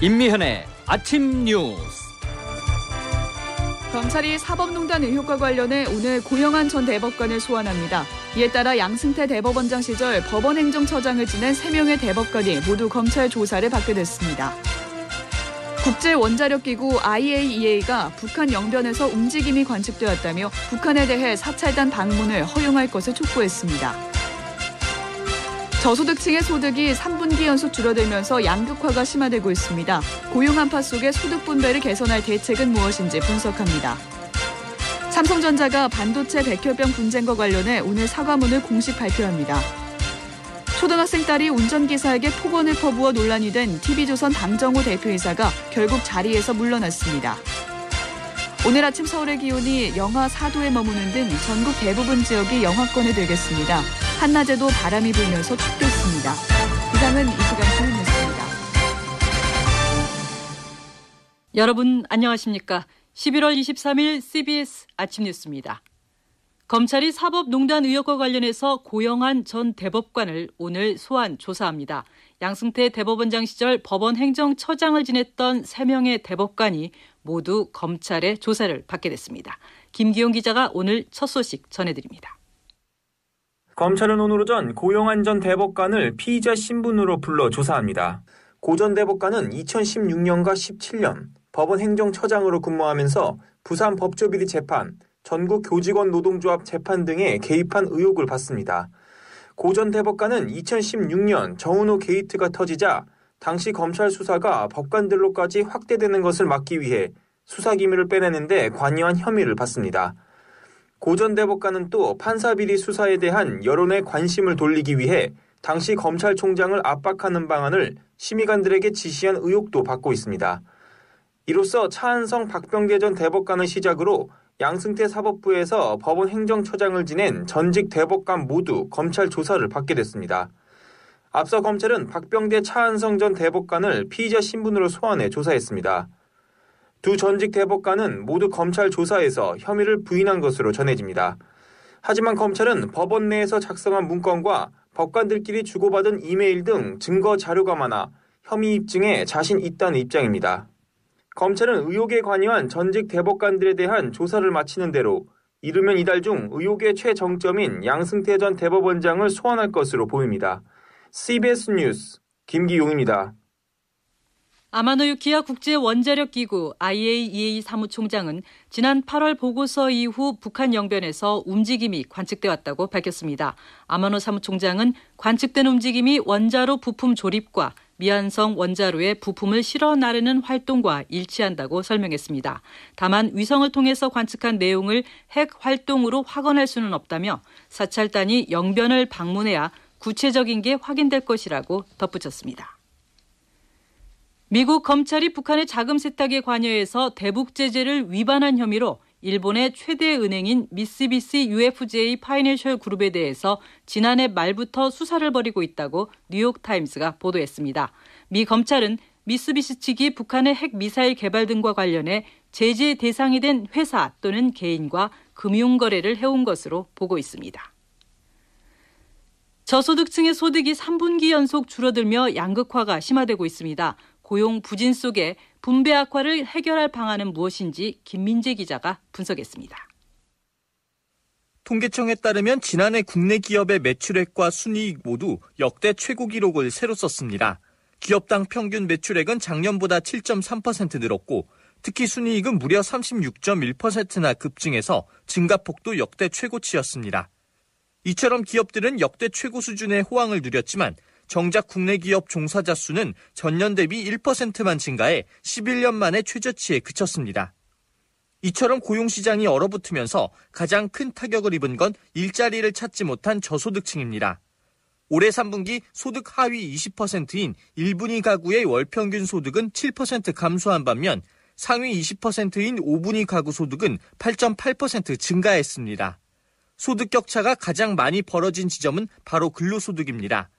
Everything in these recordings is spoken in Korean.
임미현의 아침 뉴스. 검찰이 사법농단 의혹과 관련해 오늘 고영한 전 대법관을 소환합니다. 이에 따라 양승태 대법원장 시절 법원행정처장을 지낸 3명의 대법관이 모두 검찰 조사를 받게 됐습니다. 국제원자력기구 IAEA가 북한 영변에서 움직임이 관측되었다며 북한에 대해 사찰단 방문을 허용할 것을 촉구했습니다. 저소득층의 소득이 3분기 연속 줄어들면서 양극화가 심화되고 있습니다. 고용 한파 속에 소득 분배를 개선할 대책은 무엇인지 분석합니다. 삼성전자가 반도체 백혈병 분쟁과 관련해 오늘 사과문을 공식 발표합니다. 초등학생 딸이 운전기사에게 폭언을 퍼부어 논란이 된 TV조선 방정호 대표이사가 결국 자리에서 물러났습니다. 오늘 아침 서울의 기온이 영하 4도에 머무는 등 전국 대부분 지역이 영하권에 들겠습니다. 한낮에도 바람이 불면서 춥겠습니다. 이상은 이 시간 주요 뉴스입니다. 여러분 안녕하십니까? 11월 23일 CBS 아침 뉴스입니다. 검찰이 사법농단 의혹과 관련해서 고영한 전 대법관을 오늘 소환 조사합니다. 양승태 대법원장 시절 법원 행정처장을 지냈던 3명의 대법관이 모두 검찰의 조사를 받게 됐습니다. 김기용 기자가 오늘 첫 소식 전해드립니다. 검찰은 오늘 오전 고영한 전 대법관을 피의자 신분으로 불러 조사합니다. 고 전 대법관은 2016년과 17년 법원 행정처장으로 근무하면서 부산 법조비리 재판, 전국 교직원 노동조합 재판 등에 개입한 의혹을 받습니다. 고 전 대법관은 2016년 정은호 게이트가 터지자 당시 검찰 수사가 법관들로까지 확대되는 것을 막기 위해 수사기밀을 빼내는데 관여한 혐의를 받습니다. 고 전 대법관은 또 판사비리 수사에 대한 여론의 관심을 돌리기 위해 당시 검찰총장을 압박하는 방안을 심의관들에게 지시한 의혹도 받고 있습니다. 이로써 차한성 박병대 전 대법관을 시작으로 양승태 사법부에서 법원 행정처장을 지낸 전직 대법관 모두 검찰 조사를 받게 됐습니다. 앞서 검찰은 박병대 차한성 전 대법관을 피의자 신분으로 소환해 조사했습니다. 두 전직 대법관은 모두 검찰 조사에서 혐의를 부인한 것으로 전해집니다. 하지만 검찰은 법원 내에서 작성한 문건과 법관들끼리 주고받은 이메일 등 증거 자료가 많아 혐의 입증에 자신 있다는 입장입니다. 검찰은 의혹에 관여한 전직 대법관들에 대한 조사를 마치는 대로 이르면 이달 중 의혹의 최정점인 양승태 전 대법원장을 소환할 것으로 보입니다. CBS 뉴스 김기용입니다. 아마노 유키야 국제원자력기구 IAEA 사무총장은 지난 8월 보고서 이후 북한 영변에서 움직임이 관측돼 왔다고 밝혔습니다. 아마노 사무총장은 관측된 움직임이 원자로 부품 조립과 미완성 원자로에 부품을 실어 나르는 활동과 일치한다고 설명했습니다. 다만 위성을 통해서 관측한 내용을 핵 활동으로 확언할 수는 없다며 사찰단이 영변을 방문해야 구체적인 게 확인될 것이라고 덧붙였습니다. 미국 검찰이 북한의 자금 세탁에 관여해서 대북 제재를 위반한 혐의로 일본의 최대 은행인 미쓰비시 UFJ 파이낸셜 그룹에 대해서 지난해 말부터 수사를 벌이고 있다고 뉴욕타임스가 보도했습니다. 미 검찰은 미쓰비시 측이 북한의 핵미사일 개발 등과 관련해 제재 대상이 된 회사 또는 개인과 금융거래를 해온 것으로 보고 있습니다. 저소득층의 소득이 3분기 연속 줄어들며 양극화가 심화되고 있습니다. 고용 부진 속에 분배 악화를 해결할 방안은 무엇인지 김민재 기자가 분석했습니다. 통계청에 따르면 지난해 국내 기업의 매출액과 순이익 모두 역대 최고 기록을 새로 썼습니다. 기업당 평균 매출액은 작년보다 7.3% 늘었고 특히 순이익은 무려 36.1%나 급증해서 증가폭도 역대 최고치였습니다. 이처럼 기업들은 역대 최고 수준의 호황을 누렸지만 정작 국내 기업 종사자 수는 전년 대비 1%만 증가해 11년 만에 최저치에 그쳤습니다. 이처럼 고용시장이 얼어붙으면서 가장 큰 타격을 입은 건 일자리를 찾지 못한 저소득층입니다. 올해 3분기 소득 하위 20%인 1분위 가구의 월평균 소득은 7% 감소한 반면 상위 20%인 5분위 가구 소득은 8.8% 증가했습니다. 소득 격차가 가장 많이 벌어진 지점은 바로 근로소득입니다.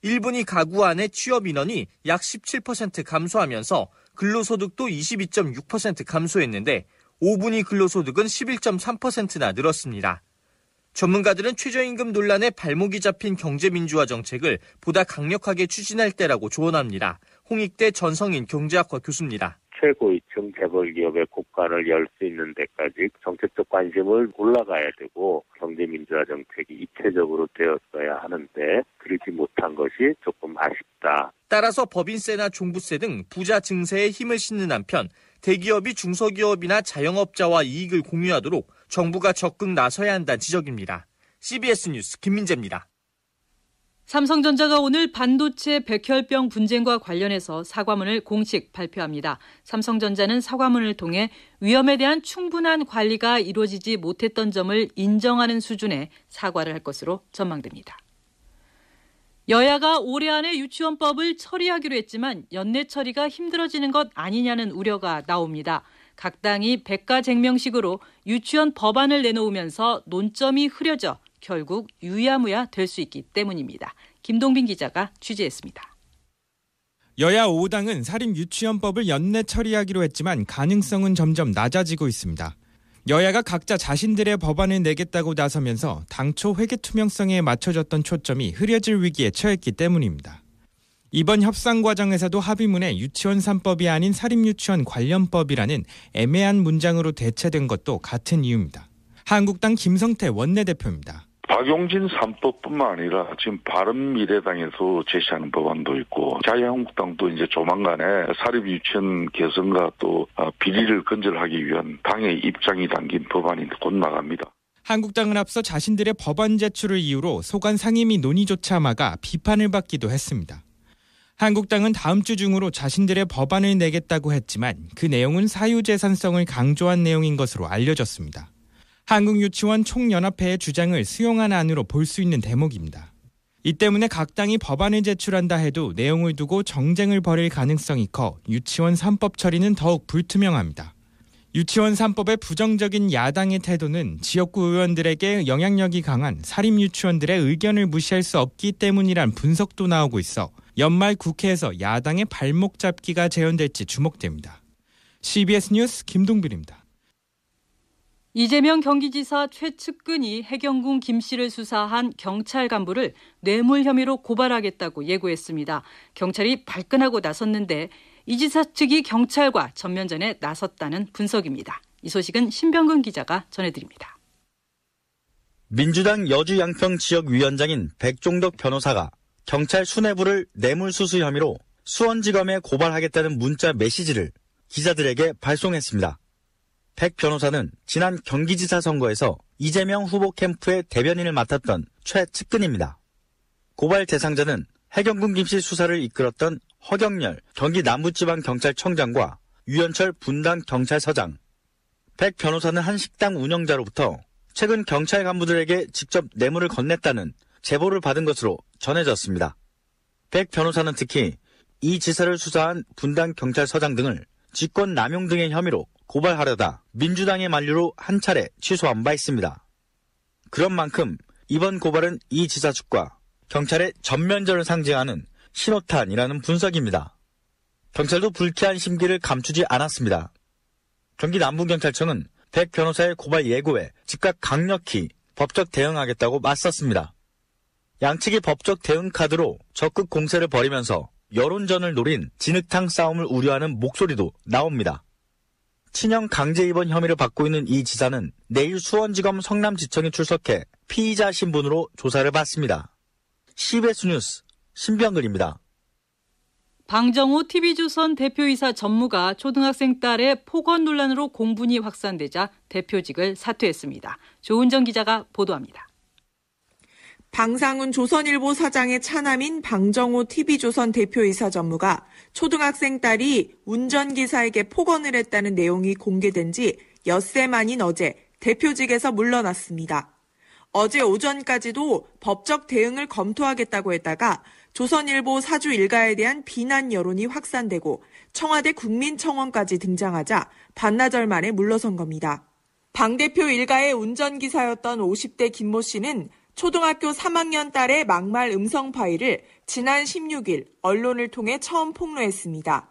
1분위 가구 안의 취업 인원이 약 17% 감소하면서 근로소득도 22.6% 감소했는데 5분위 근로소득은 11.3%나 늘었습니다. 전문가들은 최저임금 논란에 발목이 잡힌 경제민주화 정책을 보다 강력하게 추진할 때라고 조언합니다. 홍익대 전성인 경제학과 교수입니다. 최고위층 재벌기업의 국간을 열 수 있는 데까지 정책적 관심을 올라가야 되고 경제민주화 정책이 입체적으로 되었어야 하는데 그러지 못한 것이 조금 아쉽다. 따라서 법인세나 종부세 등 부자 증세에 힘을 싣는 한편 대기업이 중소기업이나 자영업자와 이익을 공유하도록 정부가 적극 나서야 한다는 지적입니다. CBS 뉴스 김민재입니다. 삼성전자가 오늘 반도체 백혈병 분쟁과 관련해서 사과문을 공식 발표합니다. 삼성전자는 사과문을 통해 위험에 대한 충분한 관리가 이루어지지 못했던 점을 인정하는 수준의 사과를 할 것으로 전망됩니다. 여야가 올해 안에 유치원법을 처리하기로 했지만 연내 처리가 힘들어지는 것 아니냐는 우려가 나옵니다. 각 당이 백가쟁명식으로 유치원 법안을 내놓으면서 논점이 흐려져 결국 유야무야 될 수 있기 때문입니다. 김동빈 기자가 취재했습니다. 여야 5당은 사립 유치원법을 연내 처리하기로 했지만 가능성은 점점 낮아지고 있습니다. 여야가 각자 자신들의 법안을 내겠다고 나서면서 당초 회계 투명성에 맞춰졌던 초점이 흐려질 위기에 처했기 때문입니다. 이번 협상 과정에서도 합의문에 유치원 3법이 아닌 사립유치원 관련법이라는 애매한 문장으로 대체된 것도 같은 이유입니다. 한국당 김성태 원내대표입니다. 박용진 3법뿐만 아니라 지금 바른미래당에서 제시하는 법안도 있고 자유한국당도 이제 조만간에 사립유치원 개선과 또 비리를 근절하기 위한 당의 입장이 담긴 법안이 곧 나갑니다. 한국당은 앞서 자신들의 법안 제출을 이유로 소관 상임위 논의조차 막아 비판을 받기도 했습니다. 한국당은 다음 주 중으로 자신들의 법안을 내겠다고 했지만 그 내용은 사유재산성을 강조한 내용인 것으로 알려졌습니다. 한국유치원 총연합회의 주장을 수용한 안으로 볼 수 있는 대목입니다. 이 때문에 각 당이 법안을 제출한다 해도 내용을 두고 정쟁을 벌일 가능성이 커 유치원 3법 처리는 더욱 불투명합니다. 유치원 3법의 부정적인 야당의 태도는 지역구 의원들에게 영향력이 강한 사립유치원들의 의견을 무시할 수 없기 때문이란 분석도 나오고 있어 연말 국회에서 야당의 발목 잡기가 재현될지 주목됩니다. CBS 뉴스 김동빈입니다. 이재명 경기지사 최측근이 해경군 김 씨를 수사한 경찰 간부를 뇌물 혐의로 고발하겠다고 예고했습니다. 경찰이 발끈하고 나섰는데 이 지사 측이 경찰과 전면전에 나섰다는 분석입니다. 이 소식은 신병근 기자가 전해드립니다. 민주당 여주 양평 지역위원장인 백종덕 변호사가 경찰 수뇌부를 뇌물수수 혐의로 수원지검에 고발하겠다는 문자 메시지를 기자들에게 발송했습니다. 백 변호사는 지난 경기지사 선거에서 이재명 후보 캠프의 대변인을 맡았던 최측근입니다. 고발 대상자는 해경군 김씨 수사를 이끌었던 허경열 경기 남부지방경찰청장과 유현철 분당 경찰서장. 백 변호사는 한 식당 운영자로부터 최근 경찰 간부들에게 직접 뇌물을 건넸다는 제보를 받은 것으로 전해졌습니다. 백 변호사는 특히 이 지사를 수사한 분당 경찰서장 등을 직권 남용 등의 혐의로 고발하려다 민주당의 만류로 한 차례 취소한 바 있습니다. 그런 만큼 이번 고발은 이 지사 측과 경찰의 전면전을 상징하는 신호탄이라는 분석입니다. 경찰도 불쾌한 심기를 감추지 않았습니다. 경기 남부경찰청은 백 변호사의 고발 예고에 즉각 강력히 법적 대응하겠다고 맞섰습니다. 양측이 법적 대응 카드로 적극 공세를 벌이면서 여론전을 노린 진흙탕 싸움을 우려하는 목소리도 나옵니다. 친형 강제 입원 혐의를 받고 있는 이 지사는 내일 수원지검 성남지청에 출석해 피의자 신분으로 조사를 받습니다. CBS 뉴스 신병근입니다. 방정호 TV조선 대표이사 전무가 초등학생 딸의 폭언 논란으로 공분이 확산되자 대표직을 사퇴했습니다. 조은정 기자가 보도합니다. 방상훈 조선일보 사장의 차남인 방정호 TV조선 대표이사 전무가 초등학생 딸이 운전기사에게 폭언을 했다는 내용이 공개된 지 엿새 만인 어제 대표직에서 물러났습니다. 어제 오전까지도 법적 대응을 검토하겠다고 했다가 조선일보 사주 일가에 대한 비난 여론이 확산되고 청와대 국민청원까지 등장하자 반나절 만에 물러선 겁니다. 방 대표 일가의 운전기사였던 50대 김모 씨는 초등학교 3학년 딸의 막말 음성 파일을 지난 16일 언론을 통해 처음 폭로했습니다.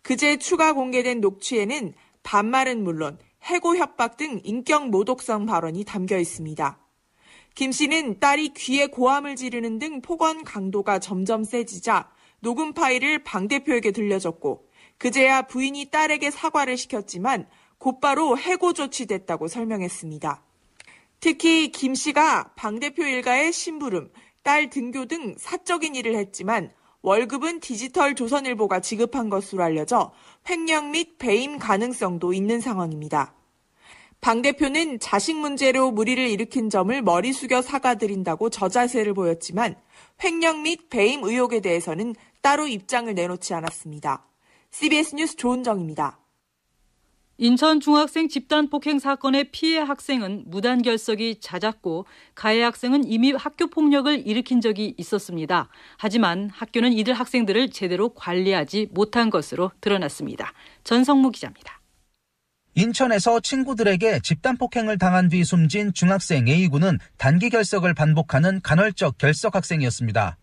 그제 추가 공개된 녹취에는 반말은 물론 해고 협박 등 인격 모독성 발언이 담겨 있습니다. 김 씨는 딸이 귀에 고함을 지르는 등 폭언 강도가 점점 세지자 녹음 파일을 방 대표에게 들려줬고 그제야 부인이 딸에게 사과를 시켰지만 곧바로 해고 조치됐다고 설명했습니다. 특히 김 씨가 방 대표 일가의 심부름, 딸 등교 등 사적인 일을 했지만 월급은 디지털 조선일보가 지급한 것으로 알려져 횡령 및 배임 가능성도 있는 상황입니다. 방 대표는 자식 문제로 무리를 일으킨 점을 머리 숙여 사과드린다고 저자세를 보였지만 횡령 및 배임 의혹에 대해서는 따로 입장을 내놓지 않았습니다. CBS 뉴스 조은정입니다. 인천 중학생 집단 폭행 사건의 피해 학생은 무단 결석이 잦았고 가해 학생은 이미 학교 폭력을 일으킨 적이 있었습니다. 하지만 학교는 이들 학생들을 제대로 관리하지 못한 것으로 드러났습니다. 전성무 기자입니다. 인천에서 친구들에게 집단 폭행을 당한 뒤 숨진 중학생 A군은 단기 결석을 반복하는 간헐적 결석 학생이었습니다.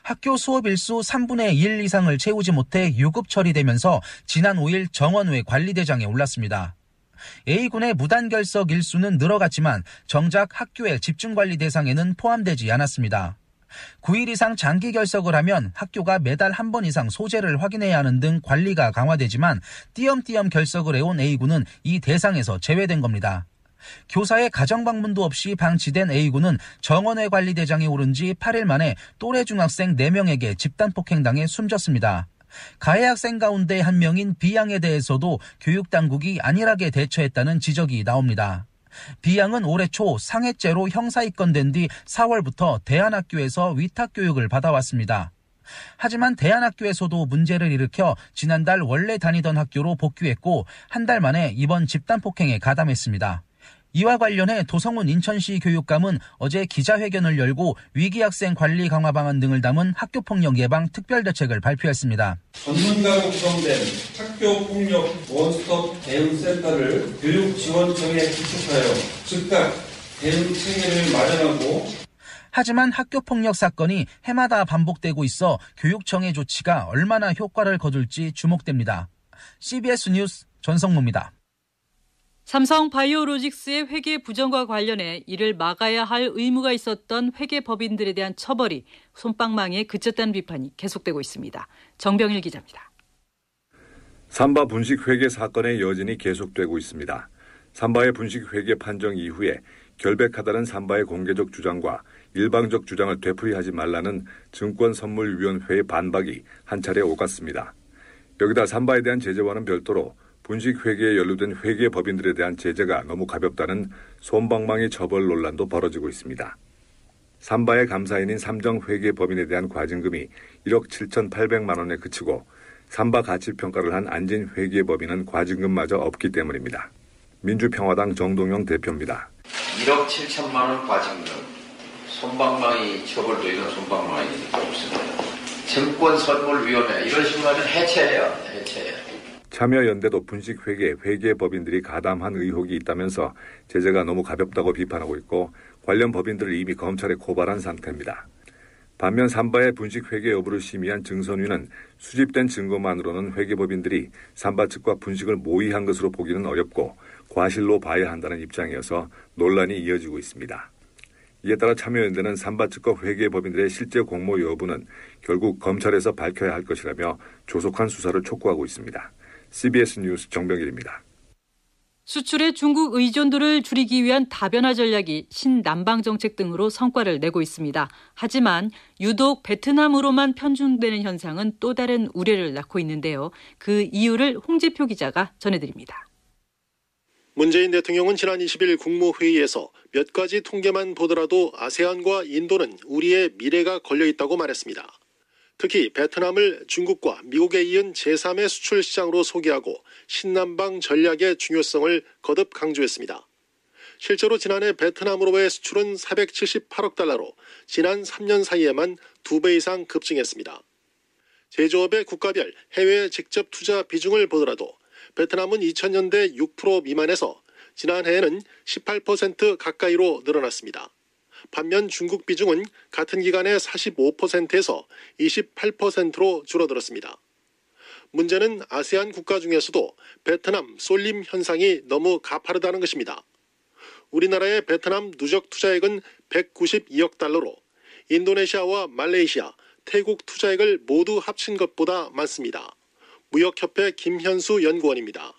학교 수업 일수 3분의 1 이상을 채우지 못해 유급 처리되면서 지난 5일 정원회 관리대장에 올랐습니다. A군의 무단 결석 일수는 늘어갔지만 정작 학교의 집중관리 대상에는 포함되지 않았습니다. 9일 이상 장기 결석을 하면 학교가 매달 한 번 이상 소재를 확인해야 하는 등 관리가 강화되지만 띄엄띄엄 결석을 해온 A군은 이 대상에서 제외된 겁니다. 교사의 가정방문도 없이 방치된 A군은 정원회 관리대장에 오른 지 8일 만에 또래 중학생 4명에게 집단폭행당해 숨졌습니다. 가해 학생 가운데 한 명인 B양에 대해서도 교육당국이 안일하게 대처했다는 지적이 나옵니다. B양은 올해 초 상해죄로 형사 입건된 뒤 4월부터 대안학교에서 위탁교육을 받아왔습니다. 하지만 대안학교에서도 문제를 일으켜 지난달 원래 다니던 학교로 복귀했고 한 달 만에 이번 집단폭행에 가담했습니다. 이와 관련해 도성훈 인천시 교육감은 어제 기자회견을 열고 위기학생 관리 강화 방안 등을 담은 학교폭력 예방 특별대책을 발표했습니다. 전문가로 구성된 학교폭력 원스톱 대응센터를 교육지원청에 구축하여 즉각 대응 체계를 마련하고 하지만 학교폭력 사건이 해마다 반복되고 있어 교육청의 조치가 얼마나 효과를 거둘지 주목됩니다. CBS 뉴스 전성무입니다. 삼성 바이오로직스의 회계 부정과 관련해 이를 막아야 할 의무가 있었던 회계법인들에 대한 처벌이 솜방망이에 그쳤다는 비판이 계속되고 있습니다. 정병일 기자입니다. 삼바 분식회계 사건의 여진이 계속되고 있습니다. 삼바의 분식회계 판정 이후에 결백하다는 삼바의 공개적 주장과 일방적 주장을 되풀이하지 말라는 증권선물위원회의 반박이 한 차례 오갔습니다. 여기다 삼바에 대한 제재와는 별도로 분식회계에 연루된 회계법인들에 대한 제재가 너무 가볍다는 솜방망이 처벌 논란도 벌어지고 있습니다. 삼바의 감사인인 삼정회계법인에 대한 과징금이 1억 7,800만 원에 그치고 삼바 가치평가를 한 안진회계법인은 과징금마저 없기 때문입니다. 민주평화당 정동영 대표입니다. 1억 7천만 원 과징금, 솜방망이 처벌도 이런 솜방망이 없습니다. 증권선물위원회 이런 식으로 하면 해체해요. 참여연대도 분식회계, 회계법인들이 가담한 의혹이 있다면서 제재가 너무 가볍다고 비판하고 있고 관련 법인들을 이미 검찰에 고발한 상태입니다. 반면 삼바의 분식회계 여부를 심의한 증선위는 수집된 증거만으로는 회계법인들이 삼바 측과 분식을 모의한 것으로 보기는 어렵고 과실로 봐야 한다는 입장이어서 논란이 이어지고 있습니다. 이에 따라 참여연대는 삼바 측과 회계법인들의 실제 공모 여부는 결국 검찰에서 밝혀야 할 것이라며 조속한 수사를 촉구하고 있습니다. CBS 뉴스 정병일입니다. 수출의 중국 의존도를 줄이기 위한 다변화 전략이 신남방 정책 등으로 성과를 내고 있습니다. 하지만 유독 베트남으로만 편중되는 현상은 또 다른 우려를 낳고 있는데요. 그 이유를 홍지표 기자가 전해드립니다. 문재인 대통령은 지난 20일 국무회의에서 몇 가지 통계만 보더라도 아세안과 인도는 우리의 미래가 걸려있다고 말했습니다. 특히 베트남을 중국과 미국에 이은 제3의 수출 시장으로 소개하고 신남방 전략의 중요성을 거듭 강조했습니다. 실제로 지난해 베트남으로의 수출은 478억 달러로 지난 3년 사이에만 2배 이상 급증했습니다. 제조업의 국가별 해외 직접 투자 비중을 보더라도 베트남은 2000년대 6% 미만에서 지난해에는 18% 가까이로 늘어났습니다. 반면 중국 비중은 같은 기간에 45%에서 28%로 줄어들었습니다. 문제는 아세안 국가 중에서도 베트남 쏠림 현상이 너무 가파르다는 것입니다. 우리나라의 베트남 누적 투자액은 192억 달러로 인도네시아와 말레이시아, 태국 투자액을 모두 합친 것보다 많습니다. 무역협회 김현수 연구원입니다.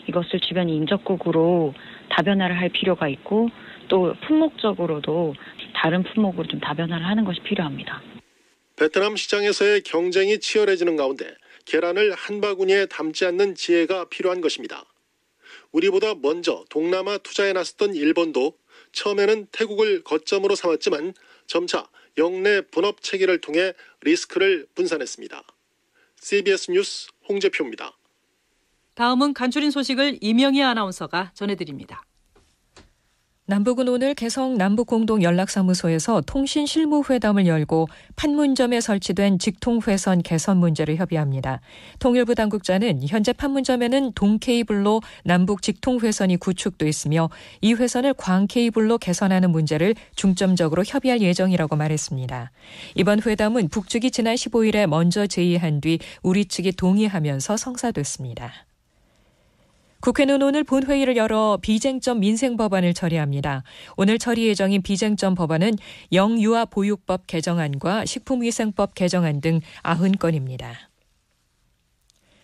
이것을 주변 인접국으로 다변화를 할 필요가 있고 또 품목적으로도 다른 품목으로 좀 다변화를 하는 것이 필요합니다. 베트남 시장에서의 경쟁이 치열해지는 가운데 계란을 한 바구니에 담지 않는 지혜가 필요한 것입니다. 우리보다 먼저 동남아 투자에 나섰던 일본도 처음에는 태국을 거점으로 삼았지만 점차 영내 분업 체계를 통해 리스크를 분산했습니다. CBS 뉴스 홍재표입니다. 다음은 간추린 소식을 이명희 아나운서가 전해드립니다. 남북은 오늘 개성 남북공동연락사무소에서 통신실무회담을 열고 판문점에 설치된 직통회선 개선 문제를 협의합니다. 통일부 당국자는 현재 판문점에는 동케이블로 남북 직통회선이 구축돼 있으며 이 회선을 광케이블로 개선하는 문제를 중점적으로 협의할 예정이라고 말했습니다. 이번 회담은 북측이 지난 15일에 먼저 제의한 뒤 우리 측이 동의하면서 성사됐습니다. 국회는 오늘 본회의를 열어 비쟁점 민생법안을 처리합니다. 오늘 처리 예정인 비쟁점 법안은 영유아보육법 개정안과 식품위생법 개정안 등 90건입니다.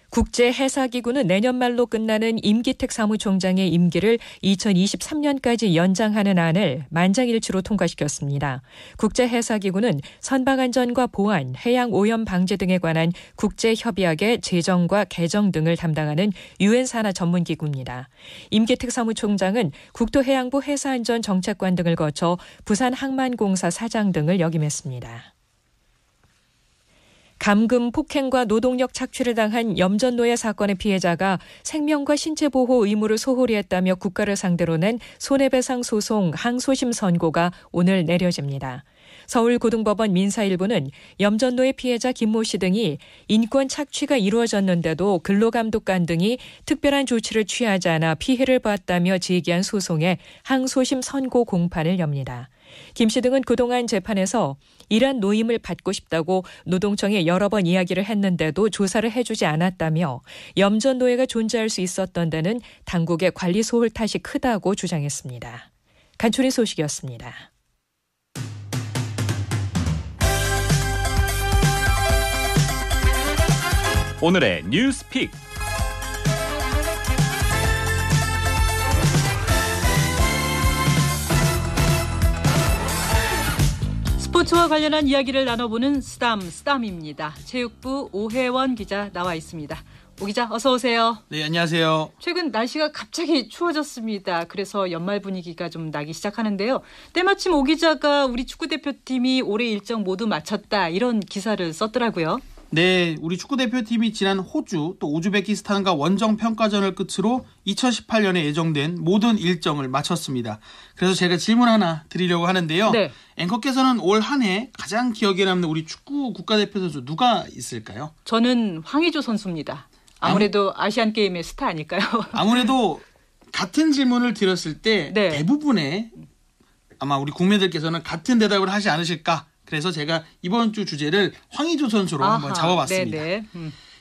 국제해사기구는 내년 말로 끝나는 임기택 사무총장의 임기를 2023년까지 연장하는 안을 만장일치로 통과시켰습니다. 국제해사기구는 선박안전과 보안, 해양오염 방제 등에 관한 국제협약의 제정과 개정 등을 담당하는 유엔 산하 전문기구입니다. 임기택 사무총장은 국토해양부 해사안전정책관 등을 거쳐 부산항만공사 사장 등을 역임했습니다. 감금, 폭행과 노동력 착취를 당한 염전노예 사건의 피해자가 생명과 신체 보호 의무를 소홀히 했다며 국가를 상대로 낸 손해배상 소송 항소심 선고가 오늘 내려집니다. 서울고등법원 민사일부는 염전노예 피해자 김모 씨 등이 인권 착취가 이루어졌는데도 근로감독관 등이 특별한 조치를 취하지 않아 피해를 봤다며 제기한 소송에 항소심 선고 공판을 엽니다. 김 씨 등은 그동안 재판에서 일한 노임을 받고 싶다고 노동청에 여러 번 이야기를 했는데도 조사를 해주지 않았다며 염전노예가 존재할 수 있었던 데는 당국의 관리 소홀 탓이 크다고 주장했습니다. 간추린 소식이었습니다. 오늘의 뉴스픽. 스포츠와 관련한 이야기를 나눠보는 스담입니다. 체육부 오혜원 기자 나와 있습니다. 오 기자 어서 오세요. 네, 안녕하세요. 최근 날씨가 갑자기 추워졌습니다. 그래서 연말 분위기가 좀 나기 시작하는데요. 때마침 오 기자가 우리 축구대표팀이 올해 일정 모두 마쳤다 이런 기사를 썼더라고요. 네, 우리 축구대표팀이 지난 호주 또 우즈베키스탄과 원정 평가전을 끝으로 2018년에 예정된 모든 일정을 마쳤습니다. 그래서 제가 질문 하나 드리려고 하는데요. 네. 앵커께서는 올 한 해 가장 기억에 남는 우리 축구 국가대표 선수 누가 있을까요? 저는 황의조 선수입니다. 아무래도 아시안게임의 스타 아닐까요? 아무래도 같은 질문을 드렸을 때 네. 대부분의 아마 우리 국민들께서는 같은 대답을 하지 않으실까? 그래서 제가 이번 주 주제를 황의조 선수로 한번 잡아봤습니다.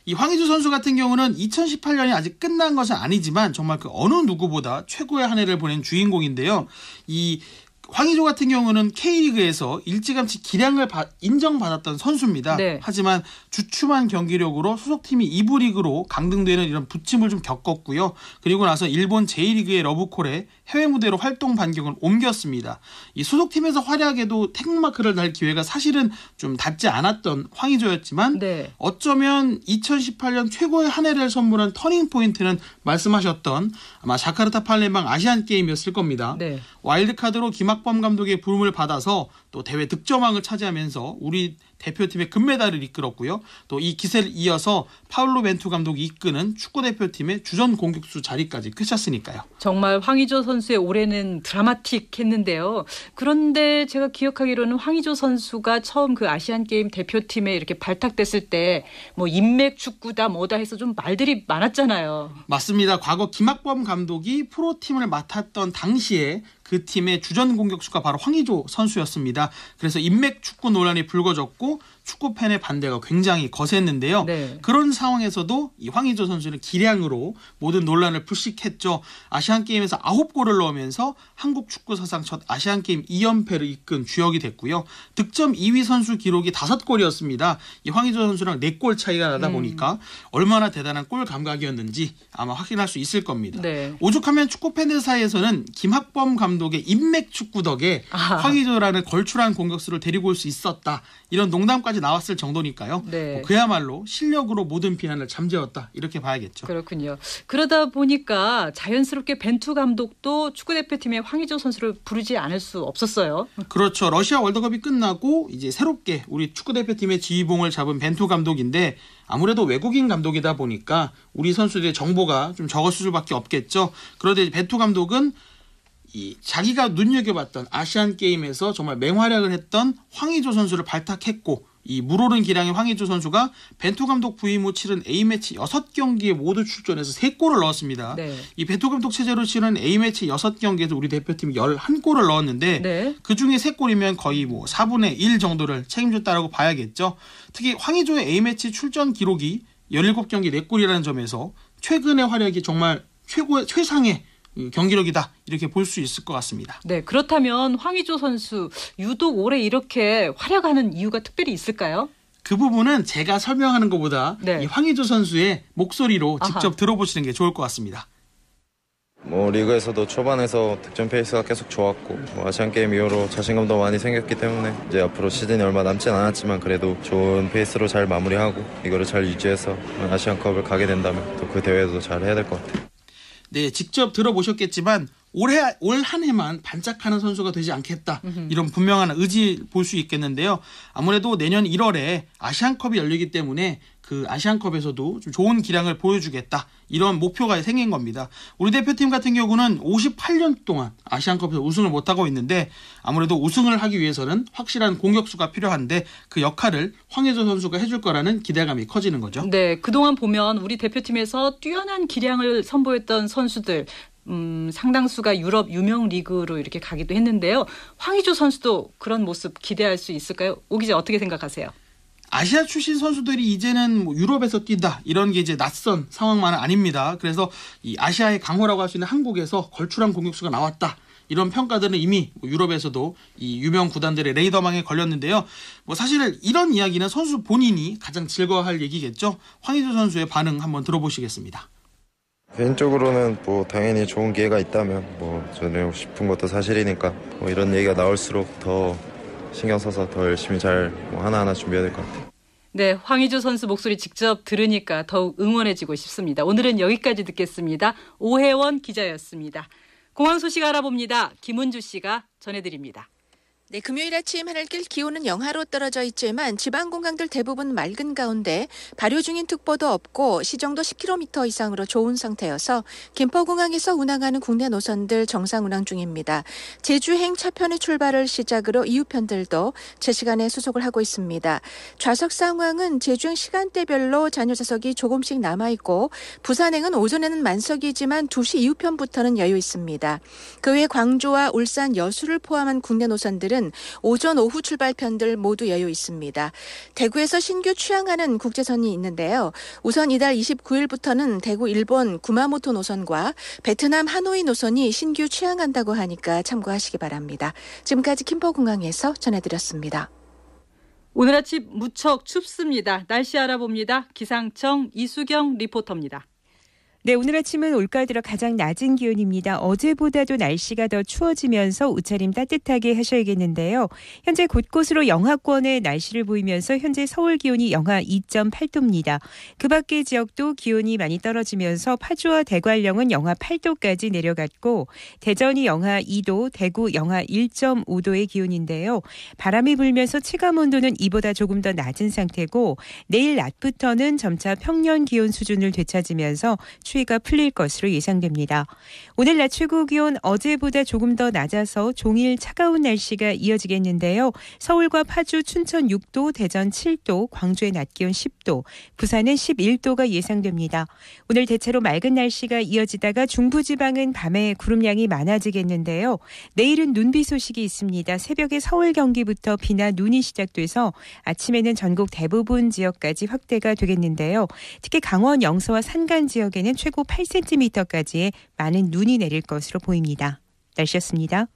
이 황의조 선수 같은 경우는 2018년이 아직 끝난 것은 아니지만 정말 그 어느 누구보다 최고의 한 해를 보낸 주인공인데요. 이 황의조 같은 경우는 K리그에서 일찌감치 기량을 인정받았던 선수입니다. 네. 하지만 주춤한 경기력으로 소속팀이 2부 리그로 강등되는 이런 부침을 좀 겪었고요. 그리고 나서 일본 제1리그의 러브콜에 해외 무대로 활동 반경을 옮겼습니다. 이 소속팀에서 활약에도 태극마크를 달 기회가 사실은 좀 닿지 않았던 황의조였지만 네. 어쩌면 2018년 최고의 한 해를 선물한 터닝포인트는 말씀하셨던 아마 자카르타 팔렘방 아시안게임이었을 겁니다. 네. 와일드카드로 김학범 감독의 부름을 받아서 또 대회 득점왕을 차지하면서 우리 대표팀의 금메달을 이끌었고요. 또 이 기세를 이어서 파울로 벤투 감독이 이끄는 축구대표팀의 주전 공격수 자리까지 꿰찼으니까요. 정말 황의조 선수의 올해는 드라마틱했는데요. 그런데 제가 기억하기로는 황의조 선수가 처음 그 아시안게임 대표팀에 이렇게 발탁됐을 때 뭐 인맥 축구다 뭐다 해서 좀 말들이 많았잖아요. 맞습니다. 과거 김학범 감독이 프로팀을 맡았던 당시에 그 팀의 주전 공격수가 바로 황의조 선수였습니다. 그래서 인맥 축구 논란이 불거졌고 축구 팬의 반대가 굉장히 거셌는데요. 네. 그런 상황에서도 이 황의조 선수는 기량으로 모든 논란을 불식했죠. 아시안게임에서 9골을 넣으면서 한국 축구 사상 첫 아시안게임 2연패를 이끈 주역이 됐고요. 득점 2위 선수 기록이 5골이었습니다. 이 황의조 선수랑 4골 차이가 나다 보니까 얼마나 대단한 골 감각이었는지 아마 확인할 수 있을 겁니다. 네. 오죽하면 축구 팬들 사이에서는 김학범 감독의 인맥 축구 덕에 황의조라는 걸출한 공격수를 데리고 올 수 있었다. 이런 농담까지 나왔을 정도니까요. 네. 그야말로 실력으로 모든 비난을 잠재웠다. 이렇게 봐야겠죠. 그렇군요. 그러다 보니까 자연스럽게 벤투 감독도 축구대표팀의 황의조 선수를 부르지 않을 수 없었어요. 그렇죠. 러시아 월드컵이 끝나고 이제 새롭게 우리 축구대표팀의 지휘봉을 잡은 벤투 감독인데 아무래도 외국인 감독이다 보니까 우리 선수들의 정보가 좀 적었을 수밖에 없겠죠. 그런데 벤투 감독은 자기가 눈여겨봤던 아시안게임에서 정말 맹활약을 했던 황의조 선수를 발탁했고 이 물오른 기량의 황의조 선수가 벤투 감독 부임 후 치른 A매치 6경기에 모두 출전해서 3골을 넣었습니다. 네. 이 벤투 감독 체제로 치른 A매치 6경기에서 우리 대표팀이 11골을 넣었는데 네. 그중에 3골이면 거의 4분의 1 정도를 책임졌다라고 봐야겠죠. 특히 황의조의 A매치 출전 기록이 17경기 4골이라는 점에서 최근의 활약이 정말 최상의 경기력이다 이렇게 볼 수 있을 것 같습니다. 네, 그렇다면 황의조 선수 유독 올해 이렇게 활약하는 이유가 특별히 있을까요? 그 부분은 제가 설명하는 것보다 이 황의조 선수의 목소리로 직접 들어보시는 게 좋을 것 같습니다. 리그에서도 초반에서 득점 페이스가 계속 좋았고 아시안게임 이후로 자신감도 많이 생겼기 때문에 이제 앞으로 시즌이 얼마 남진 않았지만 그래도 좋은 페이스로 잘 마무리하고 이거를 잘 유지해서 아시안컵을 가게 된다면 또 그 대회도 잘 해야 될 것 같아요. 네, 직접 들어보셨겠지만 올 한 해만 반짝하는 선수가 되지 않겠다. 이런 분명한 의지 볼 수 있겠는데요. 아무래도 내년 1월에 아시안컵이 열리기 때문에 그 아시안컵에서도 좀 좋은 기량을 보여주겠다. 이런 목표가 생긴 겁니다. 우리 대표팀 같은 경우는 58년 동안 아시안컵에서 우승을 못하고 있는데 아무래도 우승을 하기 위해서는 확실한 공격수가 필요한데 그 역할을 황의조 선수가 해줄 거라는 기대감이 커지는 거죠. 네, 그동안 보면 우리 대표팀에서 뛰어난 기량을 선보였던 선수들 상당수가 유럽 유명 리그로 이렇게 가기도 했는데요. 황의조 선수도 그런 모습 기대할 수 있을까요? 오 기자 어떻게 생각하세요? 아시아 출신 선수들이 이제는 유럽에서 뛴다 이런 게 이제 낯선 상황만은 아닙니다. 그래서 이 아시아의 강호라고 할 수 있는 한국에서 걸출한 공격수가 나왔다. 이런 평가들은 이미 유럽에서도 이 유명 구단들의 레이더망에 걸렸는데요. 사실 이런 이야기는 선수 본인이 가장 즐거워할 얘기겠죠. 황의조 선수의 반응 한번 들어보시겠습니다. 개인적으로는 당연히 좋은 기회가 있다면 전하고 싶은 것도 사실이니까 이런 얘기가 나올수록 더 신경 써서 더 열심히 잘 하나하나 준비해야 될 것 같아요. 네, 황의조 선수 목소리 직접 들으니까 더욱 응원해지고 싶습니다. 오늘은 여기까지 듣겠습니다. 오혜원 기자였습니다. 공항 소식 알아봅니다. 김은주 씨가 전해드립니다. 네, 금요일 아침 하늘길 기온은 영하로 떨어져 있지만 지방 공항들 대부분 맑은 가운데 발효 중인 특보도 없고 시정도 10km 이상으로 좋은 상태여서 김포공항에서 운항하는 국내 노선들 정상 운항 중입니다. 제주행 차편의 출발을 시작으로 이후편들도 제 시간에 수속을 하고 있습니다. 좌석 상황은 제주행 시간대별로 잔여 좌석이 조금씩 남아있고 부산행은 오전에는 만석이지만 2시 이후편부터는 여유 있습니다. 그 외 광주와 울산, 여수를 포함한 국내 노선들은 오전, 오후 출발편들 모두 여유 있습니다. 대구에서 신규 취항하는 국제선이 있는데요. 우선 이달 29일부터는 대구 일본 구마모토 노선과 베트남 하노이 노선이 신규 취항한다고 하니까 참고하시기 바랍니다. 지금까지 김포공항에서 전해드렸습니다. 오늘 아침 무척 춥습니다. 날씨 알아봅니다. 기상청 이수경 리포터입니다. 네, 오늘 아침은 올가을 들어 가장 낮은 기온입니다. 어제보다도 날씨가 더 추워지면서 옷차림 따뜻하게 하셔야겠는데요. 현재 곳곳으로 영하권의 날씨를 보이면서 현재 서울 기온이 영하 2.8도입니다. 그 밖의 지역도 기온이 많이 떨어지면서 파주와 대관령은 영하 8도까지 내려갔고 대전이 영하 2도, 대구 영하 1.5도의 기온인데요. 바람이 불면서 체감 온도는 이보다 조금 더 낮은 상태고 내일 낮부터는 점차 평년 기온 수준을 되찾으면서 추위가 풀릴 것으로 예상됩니다. 오늘 낮 최고 기온 어제보다 조금 더 낮아서 종일 차가운 날씨가 이어지겠는데요. 서울과 파주, 춘천 6도, 대전 7도, 광주의 낮 기온 10도, 부산은 11도가 예상됩니다. 오늘 대체로 맑은 날씨가 이어지다가 중부지방은 밤에 구름량이 많아지겠는데요. 내일은 눈비 소식이 있습니다. 새벽에 서울, 경기부터 비나 눈이 시작돼서 아침에는 전국 대부분 지역까지 확대가 되겠는데요. 특히 강원 영서와 산간 지역에는 최고 8cm까지의 많은 눈이 내릴 것으로 보입니다. 날씨였습니다.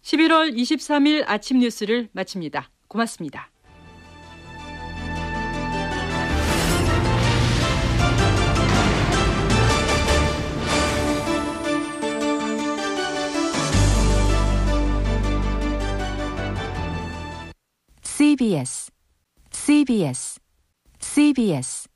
11월 23일 아침 뉴스를 마칩니다. 고맙습니다. CBS